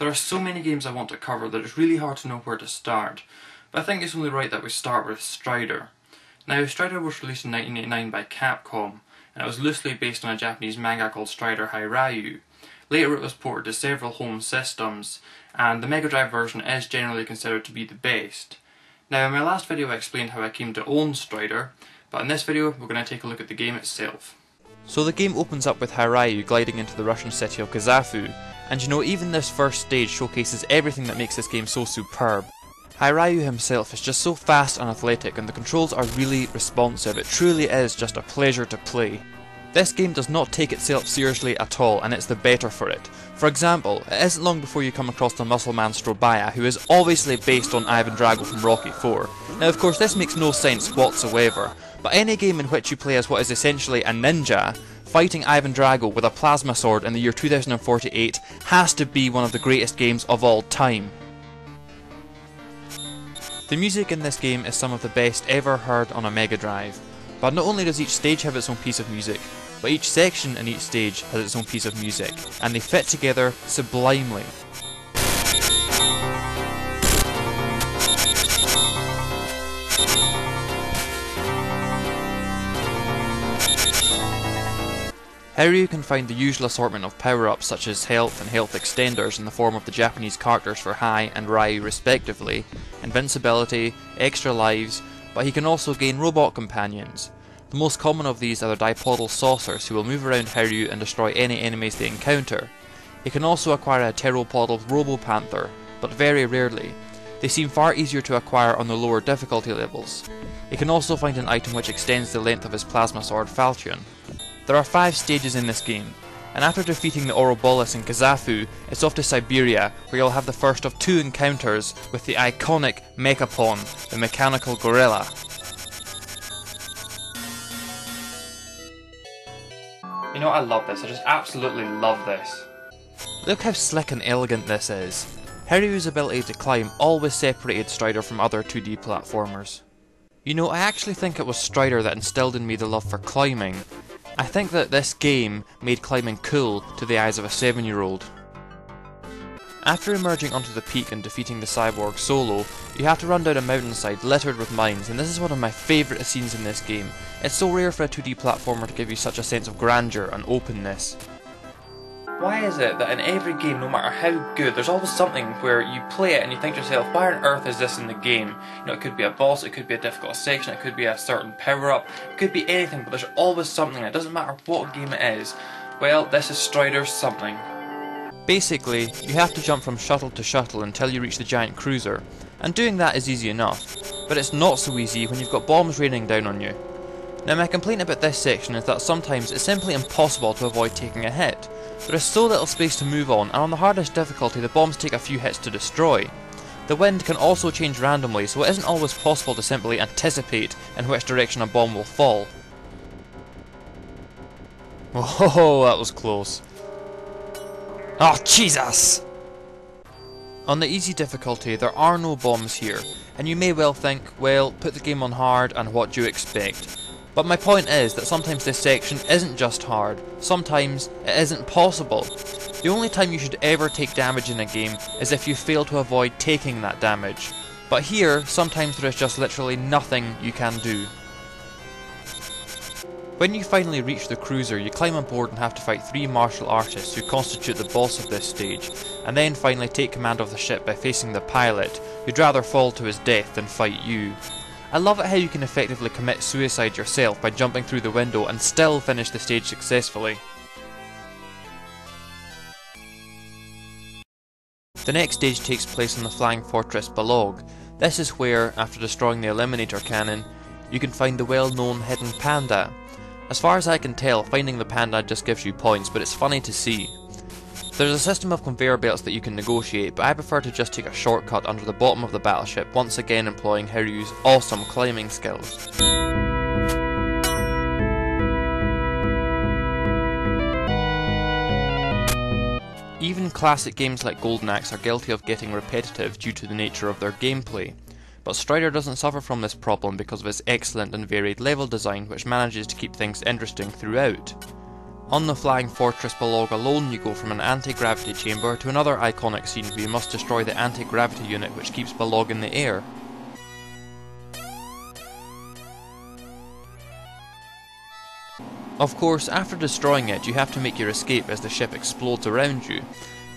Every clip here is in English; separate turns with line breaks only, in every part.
there are so many games I want to cover that it's really hard to know where to start, but I think it's only right that we start with Strider. Now, Strider was released in 1989 by Capcom, and it was loosely based on a Japanese manga called Strider Highlander. Later it was ported to several home systems, and the Mega Drive version is generally considered to be the best. Now, in my last video I explained how I came to own Strider, but in this video we're going to take a look at the game itself. So the game opens up with Hiryu gliding into the Russian city of Kazafu, and you know, even this first stage showcases everything that makes this game so superb. Hiryu himself is just so fast and athletic, and the controls are really responsive. It truly is just a pleasure to play. This game does not take itself seriously at all, and it's the better for it. For example, it isn't long before you come across the muscle man Strobaya, who is obviously based on Ivan Drago from Rocky IV. Now of course this makes no sense whatsoever, but any game in which you play as what is essentially a ninja, fighting Ivan Drago with a plasma sword in the year 2048 has to be one of the greatest games of all time. The music in this game is some of the best ever heard on a Mega Drive. But not only does each stage have its own piece of music, but each section in each stage has its own piece of music, and they fit together sublimely. Hiryu can find the usual assortment of power-ups such as health and health extenders in the form of the Japanese characters for Hai and Ryu respectively, invincibility, extra lives, but he can also gain robot companions. The most common of these are the dipodal saucers, who will move around Hiryu and destroy any enemies they encounter. He can also acquire a pteropodal Robopanther, but very rarely. They seem far easier to acquire on the lower difficulty levels. He can also find an item which extends the length of his plasma sword Falchion. There are 5 stages in this game, and after defeating the Ouroboros in Kazafu, it's off to Siberia, where you'll have the first of 2 encounters with the iconic Mechapon, the mechanical gorilla. You know, I love this. I just absolutely love this. Look how slick and elegant this is. Hiryu's ability to climb always separated Strider from other 2D platformers. You know, I actually think it was Strider that instilled in me the love for climbing. I think that this game made climbing cool to the eyes of a 7-year-old. After emerging onto the peak and defeating the cyborg Solo, you have to run down a mountainside littered with mines, and this is one of my favourite scenes in this game. It's so rare for a 2D platformer to give you such a sense of grandeur and openness. Why is it that in every game, no matter how good, there's always something where you play it and you think to yourself, why on earth is this in the game? You know, it could be a boss, it could be a difficult section, it could be a certain power-up, it could be anything, but there's always something. It doesn't matter what game it is. Well, this is Strider's something. Basically, you have to jump from shuttle to shuttle until you reach the giant cruiser, and doing that is easy enough, but it's not so easy when you've got bombs raining down on you. Now my complaint about this section is that sometimes it's simply impossible to avoid taking a hit. There is so little space to move on, and on the hardest difficulty the bombs take a few hits to destroy. The wind can also change randomly, so it isn't always possible to simply anticipate in which direction a bomb will fall. Oh, that was close. Oh, Jesus! On the easy difficulty, there are no bombs here, and you may well think, well, put the game on hard and what do you expect? But my point is that sometimes this section isn't just hard, sometimes it isn't possible. The only time you should ever take damage in a game is if you fail to avoid taking that damage. But here, sometimes there is just literally nothing you can do. When you finally reach the cruiser, you climb on board and have to fight 3 martial artists who constitute the boss of this stage, and then finally take command of the ship by facing the pilot, who'd rather fall to his death than fight you. I love it how you can effectively commit suicide yourself by jumping through the window and still finish the stage successfully. The next stage takes place on the flying fortress Balog. This is where, after destroying the Eliminator cannon, you can find the well-known hidden panda. As far as I can tell, finding the panda just gives you points, but it's funny to see. There's a system of conveyor belts that you can negotiate, but I prefer to just take a shortcut under the bottom of the battleship, once again employing Hiryu's awesome climbing skills. Even classic games like Golden Axe are guilty of getting repetitive due to the nature of their gameplay, but Strider doesn't suffer from this problem because of its excellent and varied level design, which manages to keep things interesting throughout. On the flying fortress Belog alone, you go from an anti-gravity chamber to another iconic scene where you must destroy the anti-gravity unit which keeps Belog in the air. Of course, after destroying it, you have to make your escape as the ship explodes around you.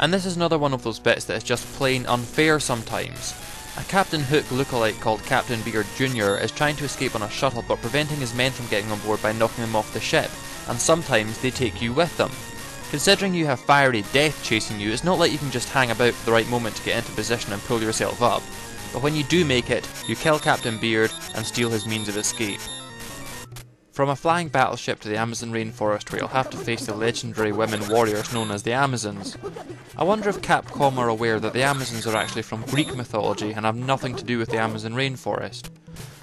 And this is another one of those bits that is just plain unfair sometimes. A Captain Hook lookalike called Captain Beard Jr. is trying to escape on a shuttle but preventing his men from getting on board by knocking them off the ship, and sometimes they take you with them. Considering you have fiery death chasing you, it's not like you can just hang about for the right moment to get into position and pull yourself up, but when you do make it, you kill Captain Beard and steal his means of escape. From a flying battleship to the Amazon rainforest where you'll have to face the legendary women warriors known as the Amazons. I wonder if Capcom are aware that the Amazons are actually from Greek mythology and have nothing to do with the Amazon rainforest.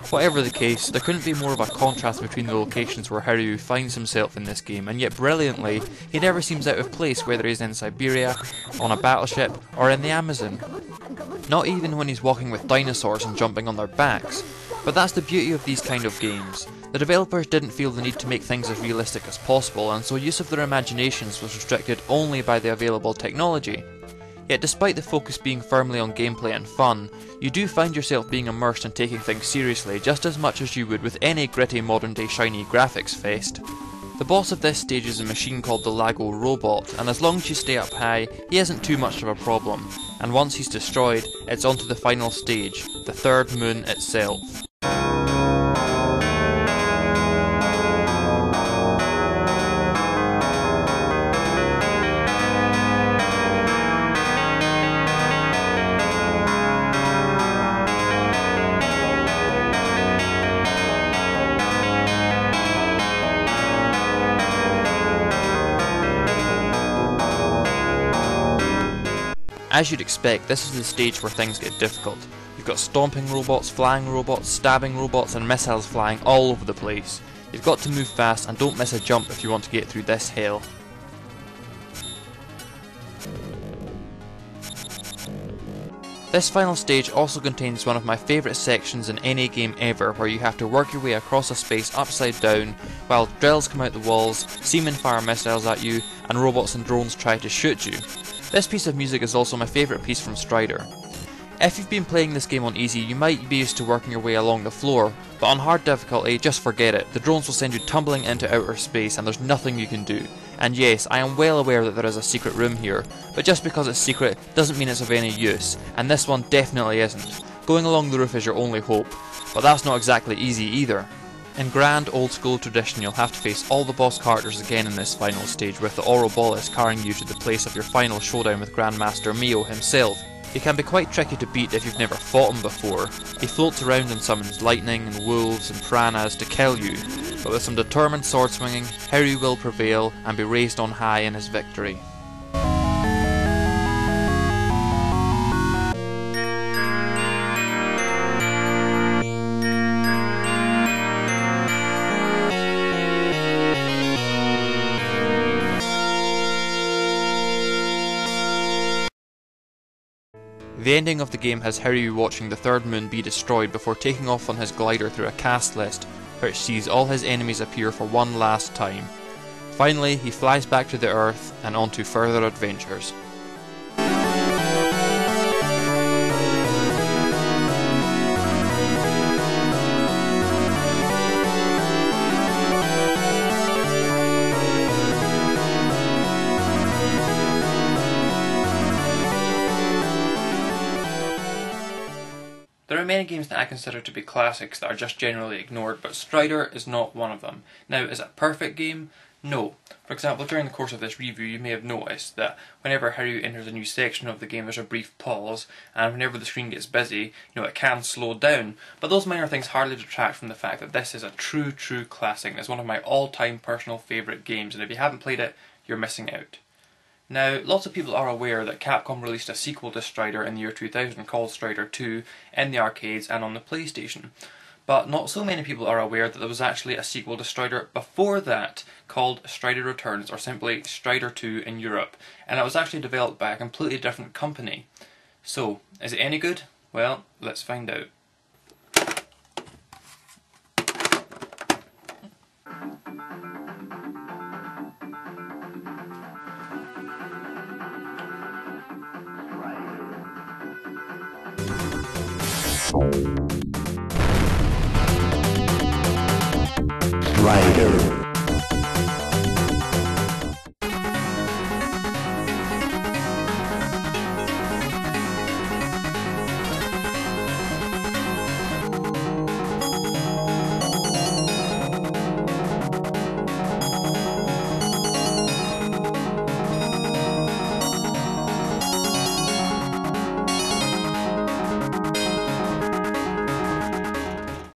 Whatever the case, there couldn't be more of a contrast between the locations where Hiryu finds himself in this game, and yet brilliantly, he never seems out of place whether he's in Siberia, on a battleship, or in the Amazon. Not even when he's walking with dinosaurs and jumping on their backs. But that's the beauty of these kind of games. The developers didn't feel the need to make things as realistic as possible, and so use of their imaginations was restricted only by the available technology. Yet despite the focus being firmly on gameplay and fun, you do find yourself being immersed and taking things seriously just as much as you would with any gritty modern day shiny graphics fest. The boss of this stage is a machine called the Lago Robot, and as long as you stay up high, he isn't too much of a problem, and once he's destroyed, it's on to the final stage, the third moon itself. As you'd expect, this is the stage where things get difficult. You've got stomping robots, flying robots, stabbing robots and missiles flying all over the place. You've got to move fast and don't miss a jump if you want to get through this hell. This final stage also contains one of my favourite sections in any game ever, where you have to work your way across a space upside down while drills come out the walls, seamen fire missiles at you and robots and drones try to shoot you. This piece of music is also my favourite piece from Strider. If you've been playing this game on easy, you might be used to working your way along the floor, but on hard difficulty, just forget it. The drones will send you tumbling into outer space and there's nothing you can do. And yes, I am well aware that there is a secret room here, but just because it's secret doesn't mean it's of any use, and this one definitely isn't. Going along the roof is your only hope, but that's not exactly easy either. In grand old school tradition, you'll have to face all the boss characters again in this final stage, with the Ouroboros carrying you to the place of your final showdown with Grandmaster Mio himself. He can be quite tricky to beat if you've never fought him before. He floats around and summons lightning and wolves and piranhas to kill you, but with some determined sword swinging, Hiryu will prevail and be raised on high in his victory. The ending of the game has Hiryu watching the third moon be destroyed before taking off on his glider through a cast list, which sees all his enemies appear for one last time. Finally, he flies back to the Earth and on to further adventures. There are many games that I consider to be classics that are just generally ignored, but Strider is not one of them. Now, is it a perfect game? No. For example, during the course of this review you may have noticed that whenever Hiryu enters a new section of the game there's a brief pause, and whenever the screen gets busy, it can slow down. But those minor things hardly detract from the fact that this is a true classic, and it's one of my all-time personal favourite games, and if you haven't played it, you're missing out. Now, lots of people are aware that Capcom released a sequel to Strider in the year 2000 called Strider 2 in the arcades and on the PlayStation. But not so many people are aware that there was actually a sequel to Strider before that called Strider Returns, or simply Strider 2 in Europe, and it was actually developed by a completely different company. So, is it any good? Well, let's find out.
Rider.